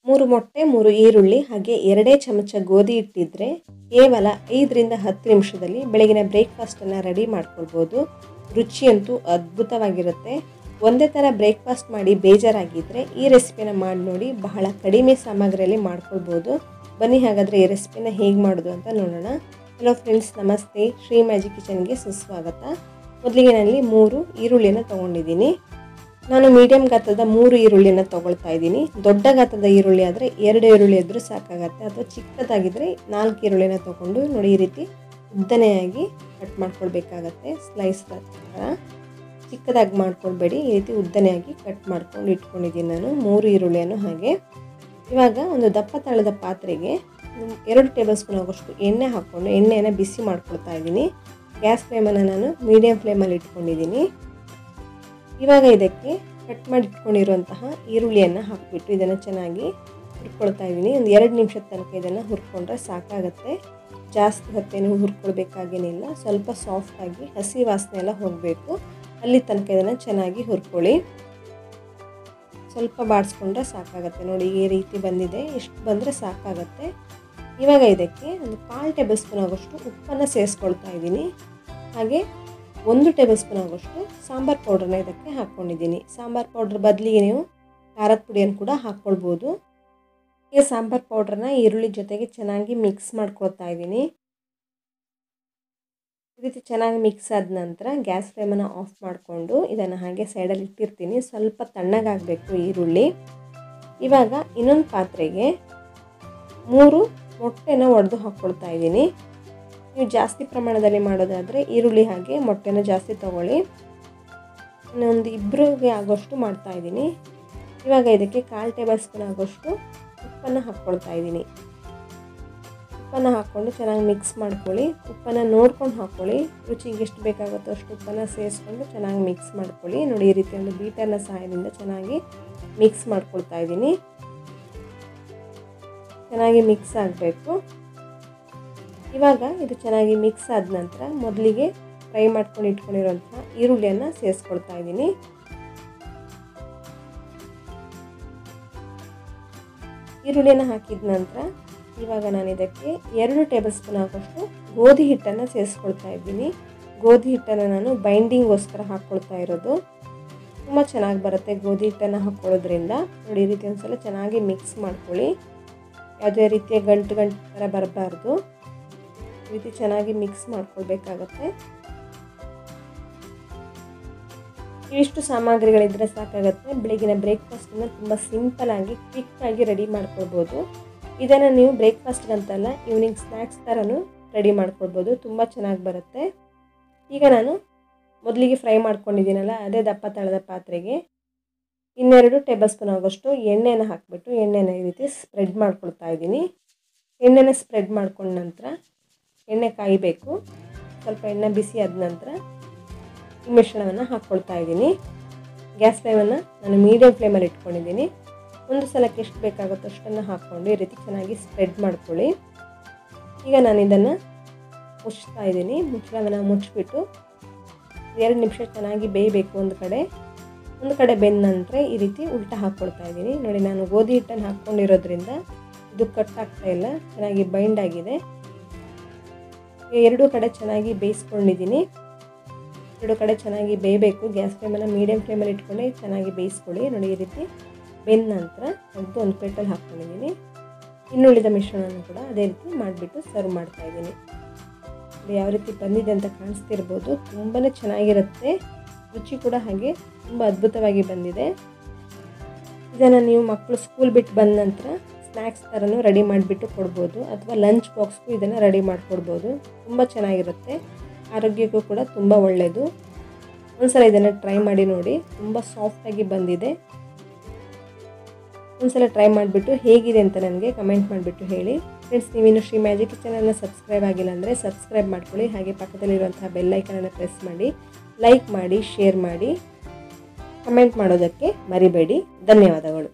3 ಮೊಟ್ಟೆ, 3 ಈರುಳ್ಳಿ ಹಾಗೆ 2 ಚಮಚ ಗೋಧಿ ಹಿಟ್ಟಿದ್ರೆ ಕೇವಲ 5 ರಿಂದ 10 ನಿಮಿಷದಲ್ಲಿ ಬೆಳಗಿನ ಬ್ರೇಕ್ಫಾಸ್ಟನ್ನು ರೆಡಿ ಮಾಡ್ಕೊಳ್ಬೋದು. ರುಚಿಯಂತೂ ಅದ್ಭುತವಾಗಿರುತ್ತೆ. ಒಂದೇ ಥರ ಬ್ರೇಕ್ಫಾಸ್ಟ್ ಮಾಡಿ ಬೇಜಾರಾಗಿದ್ದರೆ ಈ ರೆಸಿಪಿನ ಮಾಡಿ ನೋಡಿ. ಬಹಳ ಕಡಿಮೆ ಸಾಮಗ್ರಿಯಲ್ಲಿ ಮಾಡ್ಕೊಳ್ಬೋದು. ಬನ್ನಿ ಹಾಗಾದರೆ ಈ ರೆಸಿಪಿನ ಹೇಗೆ ಮಾಡೋದು ಅಂತ ನೋಡೋಣ. ಹಲೋ ಫ್ರೆಂಡ್ಸ್, ನಮಸ್ತೆ. ಶ್ರೀ ಮ್ಯಾಜಿಕ್ ಕಿಚನ್ಗೆ ಸುಸ್ವಾಗತ. ಮೊದಲಿಗೆ ನಾನಲ್ಲಿ 3 ಈರುಳ್ಳಿನ ತೊಗೊಂಡಿದ್ದೀನಿ. ನಾನು ಮೀಡಿಯಂ ಗಾತ್ರದ 3 ಈರುಳ್ಳಿನ ತೊಗೊಳ್ತಾ ಇದ್ದೀನಿ. ದೊಡ್ಡ ಗಾತ್ರದ ಈರುಳ್ಳಿ ಆದರೆ 2 ಈರುಳ್ಳಿ ಇದ್ದರೂ ಸಾಕಾಗತ್ತೆ, ಅಥವಾ ಚಿಕ್ಕದಾಗಿದ್ದರೆ 4 ಈರುಳ್ಳಿನ ತೊಗೊಂಡು ನೋಡಿ ಈ ರೀತಿ ಉದ್ದನೆಯಾಗಿ ಕಟ್ ಮಾಡ್ಕೊಳ್ಬೇಕಾಗತ್ತೆ. ಸ್ಲೈಸ್ ಥರ ಚಿಕ್ಕದಾಗಿ ಮಾಡ್ಕೊಳ್ಬೇಡಿ, ಈ ರೀತಿ ಉದ್ದನೆಯಾಗಿ ಕಟ್ ಮಾಡ್ಕೊಂಡು ಇಟ್ಕೊಂಡಿದ್ದೀನಿ ನಾನು 3 ಈರುಳ್ಳಿಯನ್ನು. ಹಾಗೆ ಇವಾಗ ಒಂದು ದಪ್ಪ ತಳದ ಪಾತ್ರೆಗೆ 2 ಟೇಬಲ್ ಸ್ಪೂನ್ ಆಗೋಷ್ಟು ಎಣ್ಣೆ ಹಾಕ್ಕೊಂಡು ಎಣ್ಣೆಯನ್ನು ಬಿಸಿ ಮಾಡ್ಕೊಳ್ತಾ ಇದ್ದೀನಿ. ಗ್ಯಾಸ್ ಫ್ಲೇಮನ್ನು ನಾನು ಮೀಡಿಯಂ ಫ್ಲೇಮಲ್ಲಿ ಇಟ್ಕೊಂಡಿದ್ದೀನಿ. ಇವಾಗ ಇದಕ್ಕೆ ಕಟ್ ಮಾಡಿ ಇಟ್ಕೊಂಡಿರುವಂತಹ ಈರುಳ್ಳಿಯನ್ನು ಹಾಕಿಬಿಟ್ಟು ಇದನ್ನು ಚೆನ್ನಾಗಿ ಹುರ್ಕೊಳ್ತಾ ಇದ್ದೀನಿ. ಒಂದು 2 ನಿಮಿಷದ ತನಕ ಇದನ್ನು ಹುರ್ಕೊಂಡ್ರೆ ಸಾಕಾಗುತ್ತೆ. ಜಾಸ್ತಿ ಹೊತ್ತೇನು ಹುರ್ಕೊಳ್ಬೇಕಾಗೇನಿಲ್ಲ. ಸ್ವಲ್ಪ ಸಾಫ್ಟಾಗಿ ಹಸಿ ವಾಸನೆ ಎಲ್ಲ ಹೋಗಬೇಕು, ಅಲ್ಲಿ ತನಕ ಇದನ್ನು ಚೆನ್ನಾಗಿ ಹುರ್ಕೊಳ್ಳಿ. ಸ್ವಲ್ಪ ಬಾಡಿಸ್ಕೊಂಡ್ರೆ ಸಾಕಾಗುತ್ತೆ. ನೋಡಿ ಈ ರೀತಿ ಬಂದಿದೆ, ಇಷ್ಟು ಬಂದರೆ ಸಾಕಾಗುತ್ತೆ. ಇವಾಗ ಇದಕ್ಕೆ ಒಂದು 1/4 ಟೇಬಲ್ ಸ್ಪೂನ್ ಆಗೋಷ್ಟು ಉಪ್ಪನ್ನು ಸೇರಿಸ್ಕೊಳ್ತಾ ಇದ್ದೀನಿ. ಹಾಗೆ 1 ಟೇಬಲ್ ಸ್ಪೂನ್ ಆಗೋಷ್ಟು ಸಾಂಬಾರು ಪೌಡ್ರನ್ನ ಇದಕ್ಕೆ ಹಾಕ್ಕೊಂಡಿದ್ದೀನಿ. ಸಾಂಬಾರು ಪೌಡ್ರ್ ಬದಲಿಗೆ ನೀವು ಖಾರದ ಪುಡಿಯನ್ನು ಕೂಡ ಹಾಕ್ಕೊಳ್ಬೋದು. ಈಗ ಸಾಂಬಾರು ಪೌಡ್ರನ್ನ ಈರುಳ್ಳಿ ಜೊತೆಗೆ ಚೆನ್ನಾಗಿ ಮಿಕ್ಸ್ ಮಾಡ್ಕೊಳ್ತಾ ಇದ್ದೀನಿ. ಈ ರೀತಿ ಚೆನ್ನಾಗಿ ಮಿಕ್ಸ್ ಆದ ನಂತರ ಗ್ಯಾಸ್ ಫ್ಲೇಮನ್ನು ಆಫ್ ಮಾಡಿಕೊಂಡು ಇದನ್ನು ಹಾಗೆ ಸೈಡಲ್ಲಿ ಇಟ್ಟಿರ್ತೀನಿ. ಸ್ವಲ್ಪ ತಣ್ಣಗಾಗಬೇಕು ಈರುಳ್ಳಿ. ಇವಾಗ ಇನ್ನೊಂದು ಪಾತ್ರೆಗೆ 3 ಮೊಟ್ಟೆನ ಒಡೆದು ಹಾಕ್ಕೊಳ್ತಾ ಇದ್ದೀನಿ. ನೀವು ಜಾಸ್ತಿ ಪ್ರಮಾಣದಲ್ಲಿ ಮಾಡೋದಾದರೆ ಈರುಳ್ಳಿ ಹಾಗೆ ಮೊಟ್ಟೆನ ಜಾಸ್ತಿ ತೊಗೊಳ್ಳಿ. ಇನ್ನೊಂದು 2ಗೆ ಆಗೋಷ್ಟು ಮಾಡ್ತಾ ಇದ್ದೀನಿ. ಇವಾಗ ಇದಕ್ಕೆ 1/4 ಟೇಬಲ್ ಸ್ಪೂನ್ ಆಗೋಷ್ಟು ಉಪ್ಪನ್ನು ಹಾಕ್ಕೊಳ್ತಾ ಇದ್ದೀನಿ. ಉಪ್ಪನ್ನು ಹಾಕ್ಕೊಂಡು ಚೆನ್ನಾಗಿ ಮಿಕ್ಸ್ ಮಾಡ್ಕೊಳ್ಳಿ. ಉಪ್ಪನ್ನು ನೋಡ್ಕೊಂಡು ಹಾಕ್ಕೊಳ್ಳಿ. ರುಚಿಗೆ ಎಷ್ಟು ಬೇಕಾಗುತ್ತೋ ಅಷ್ಟು ಉಪ್ಪನ್ನು ಸೇರಿಸ್ಕೊಂಡು ಚೆನ್ನಾಗಿ ಮಿಕ್ಸ್ ಮಾಡ್ಕೊಳ್ಳಿ. ನೋಡಿ ಈ ರೀತಿ ಒಂದು ಬೀಟರ್ನ ಸಹಾಯದಿಂದ ಚೆನ್ನಾಗಿ ಮಿಕ್ಸ್ ಮಾಡ್ಕೊಳ್ತಾ ಇದ್ದೀನಿ. ಚೆನ್ನಾಗಿ ಮಿಕ್ಸ್ ಆಗಬೇಕು. ಇವಾಗ ಇದು ಚೆನ್ನಾಗಿ ಮಿಕ್ಸ್ ಆದ ನಂತರ ಮೊದಲಿಗೆ ಫ್ರೈ ಮಾಡ್ಕೊಂಡು ಇಟ್ಕೊಂಡಿರುವಂತಹ ಈರುಳ್ಳಿಯನ್ನು ಸೇರಿಸ್ಕೊಳ್ತಾ ಇದ್ದೀನಿ. ಈರುಳ್ಳಿಯನ್ನು ಹಾಕಿದ ನಂತರ ಇವಾಗ ನಾನು ಇದಕ್ಕೆ 2 ಟೇಬಲ್ ಸ್ಪೂನ್ ಆಗೋಷ್ಟು ಗೋಧಿ ಹಿಟ್ಟನ್ನು ಸೇರಿಸ್ಕೊಳ್ತಾ ಇದ್ದೀನಿ. ಗೋಧಿ ಹಿಟ್ಟನ್ನು ನಾನು ಬೈಂಡಿಂಗ್ಗೋಸ್ಕರ ಹಾಕ್ಕೊಳ್ತಾ ಇರೋದು. ತುಂಬ ಚೆನ್ನಾಗಿ ಬರುತ್ತೆ ಗೋಧಿ ಹಿಟ್ಟನ್ನು ಹಾಕ್ಕೊಳ್ಳೋದ್ರಿಂದ. ನೋಡಿ ಈ ರೀತಿ ಒಂದ್ಸಲ ಚೆನ್ನಾಗಿ ಮಿಕ್ಸ್ ಮಾಡ್ಕೊಳ್ಳಿ. ಯಾವುದೇ ರೀತಿಯ ಗಂಟು ಥರ ಬರಬಾರ್ದು. ಈ ರೀತಿ ಚೆನ್ನಾಗಿ ಮಿಕ್ಸ್ ಮಾಡ್ಕೊಳ್ಬೇಕಾಗತ್ತೆ. ಇವಿಷ್ಟು ಸಾಮಗ್ರಿಗಳಿದ್ರೆ ಸಾಕಾಗುತ್ತೆ. ಬೆಳಗಿನ ಬ್ರೇಕ್ಫಾಸ್ಟನ್ನು ತುಂಬ ಸಿಂಪಲ್ಲಾಗಿ ಕ್ವಿಕ್ಕಾಗಿ ರೆಡಿ ಮಾಡ್ಕೊಳ್ಬೋದು. ಇದನ್ನು ನೀವು ಬ್ರೇಕ್ಫಾಸ್ಟ್ಗಂತಲ್ಲ, ಈವ್ನಿಂಗ್ ಸ್ನ್ಯಾಕ್ಸ್ ಥರನೂ ರೆಡಿ ಮಾಡ್ಕೊಳ್ಬೋದು. ತುಂಬ ಚೆನ್ನಾಗಿ ಬರುತ್ತೆ. ಈಗ ನಾನು ಮೊದಲಿಗೆ ಫ್ರೈ ಮಾಡ್ಕೊಂಡಿದ್ದೀನಲ್ಲ, ಅದೇ ದಪ್ಪ ತಳದ ಪಾತ್ರೆಗೆ 2 ಟೇಬಲ್ ಸ್ಪೂನ್ ಆಗೋಷ್ಟು ಎಣ್ಣೆನ ಹಾಕಿಬಿಟ್ಟು ಎಣ್ಣೆನ ಈ ರೀತಿ ಸ್ಪ್ರೆಡ್ ಮಾಡ್ಕೊಳ್ತಾ ಇದ್ದೀನಿ. ಎಣ್ಣೆನ ಸ್ಪ್ರೆಡ್ ಮಾಡ್ಕೊಂಡ ನಂತರ ಎಣ್ಣೆ ಕಾಯಬೇಕು. ಸ್ವಲ್ಪ ಎಣ್ಣೆ ಬಿಸಿ ಆದ ನಂತರ ಈ ಮಿಶ್ರಣವನ್ನು ಹಾಕ್ಕೊಳ್ತಾ ಇದ್ದೀನಿ. ಗ್ಯಾಸ್ ಫ್ಲೇಮನ್ನು ನಾನು ಮೀಡಿಯಂ ಫ್ಲೇಮಲ್ಲಿ ಇಟ್ಕೊಂಡಿದ್ದೀನಿ. ಒಂದು ಸಲಕ್ಕೆ ಎಷ್ಟು ಬೇಕಾಗುತ್ತೋ ಅಷ್ಟನ್ನು ಹಾಕ್ಕೊಂಡು ಈ ರೀತಿ ಚೆನ್ನಾಗಿ ಸ್ಪ್ರೆಡ್ ಮಾಡ್ಕೊಳ್ಳಿ. ಈಗ ನಾನು ಇದನ್ನು ಮುಚ್ತಾ ಇದ್ದೀನಿ. ಮುಚ್ಚಳವನ್ನು ಮುಚ್ಚಿಬಿಟ್ಟು 2 ನಿಮಿಷ ಚೆನ್ನಾಗಿ ಬೇಯಬೇಕು. ಒಂದು ಕಡೆ ಬೆಂದ ನಂತರ ಈ ರೀತಿ ಉಲ್ಟಾ ಹಾಕ್ಕೊಳ್ತಾ ಇದ್ದೀನಿ. ನೋಡಿ ನಾನು ಗೋಧಿ ಹಿಟ್ಟನ್ನು ಹಾಕ್ಕೊಂಡಿರೋದ್ರಿಂದ ಇದು ಕಟ್ ಆಗ್ತಾ ಇಲ್ಲ, ಚೆನ್ನಾಗಿ ಬೈಂಡ್ ಆಗಿದೆ. 2 ಕಡೆ ಚೆನ್ನಾಗಿ ಬೇಯಿಸ್ಕೊಂಡಿದ್ದೀನಿ. 2 ಕಡೆ ಚೆನ್ನಾಗಿ ಬೇಯಬೇಕು. ಗ್ಯಾಸ್ ಫ್ಲೇಮನ್ನು ಮೀಡಿಯಂ ಫ್ಲೇಮಲ್ಲಿ ಇಟ್ಕೊಂಡೆ ಚೆನ್ನಾಗಿ ಬೇಯಿಸ್ಕೊಳ್ಳಿ. ನೋಡಿ ಈ ರೀತಿ ಬೆಂದ ನಂತರ ತೆಗೆದು ಒಂದು ಪ್ಲೇಟಲ್ಲಿ ಹಾಕ್ಕೊಂಡಿದ್ದೀನಿ. ಇನ್ನುಳಿದ ಮಿಶ್ರಣವನ್ನು ಕೂಡ ಅದೇ ರೀತಿ ಮಾಡಿಬಿಟ್ಟು ಸರ್ವ್ ಮಾಡ್ತಾ ಇದ್ದೀನಿ. ಯಾವ ರೀತಿ ಬಂದಿದೆ ಅಂತ ಕಾಣಿಸ್ತಿರ್ಬೋದು. ತುಂಬಾ ಚೆನ್ನಾಗಿರುತ್ತೆ. ರುಚಿ ಕೂಡ ಹಾಗೆ ತುಂಬ ಅದ್ಭುತವಾಗಿ ಬಂದಿದೆ. ಇದನ್ನು ನೀವು ಮಕ್ಕಳು ಸ್ಕೂಲ್ ಬಿಟ್ಟು ಬಂದ ನಂತರ ಸ್ನ್ಯಾಕ್ಸ್ ಥರನೂ ರೆಡಿ ಮಾಡಿಬಿಟ್ಟು ಕೊಡ್ಬೋದು, ಅಥವಾ ಲಂಚ್ ಬಾಕ್ಸ್ಗೂ ಇದನ್ನು ರೆಡಿ ಮಾಡಿಕೊಡ್ಬೋದು. ತುಂಬ ಚೆನ್ನಾಗಿರುತ್ತೆ. ಆರೋಗ್ಯಕ್ಕೂ ಕೂಡ ತುಂಬ ಒಳ್ಳೆಯದು. ಒಂದ್ಸಲ ಇದನ್ನು ಟ್ರೈ ಮಾಡಿ ನೋಡಿ. ತುಂಬ ಸಾಫ್ಟಾಗಿ ಬಂದಿದೆ. ಒಂದ್ಸಲ ಟ್ರೈ ಮಾಡಿಬಿಟ್ಟು ಹೇಗಿದೆ ಅಂತ ನನಗೆ ಕಮೆಂಟ್ ಮಾಡಿಬಿಟ್ಟು ಹೇಳಿ. ಫ್ರೆಂಡ್ಸ್, ನೀವಿನ್ನು ಶ್ರೀ ಮ್ಯಾಜಿಕ್ ಕಿಚನನ್ನು ಸಬ್ಸ್ಕ್ರೈಬ್ ಆಗಿಲ್ಲ ಅಂದರೆ ಸಬ್ಸ್ಕ್ರೈಬ್ ಮಾಡ್ಕೊಳ್ಳಿ. ಹಾಗೆ ಪಕ್ಕದಲ್ಲಿರುವಂತಹ ಬೆಲ್ ಐಕನನ್ನು ಪ್ರೆಸ್ ಮಾಡಿ, ಲೈಕ್ ಮಾಡಿ, ಶೇರ್ ಮಾಡಿ, ಕಮೆಂಟ್ ಮಾಡೋದಕ್ಕೆ ಮರಿಬೇಡಿ. ಧನ್ಯವಾದಗಳು.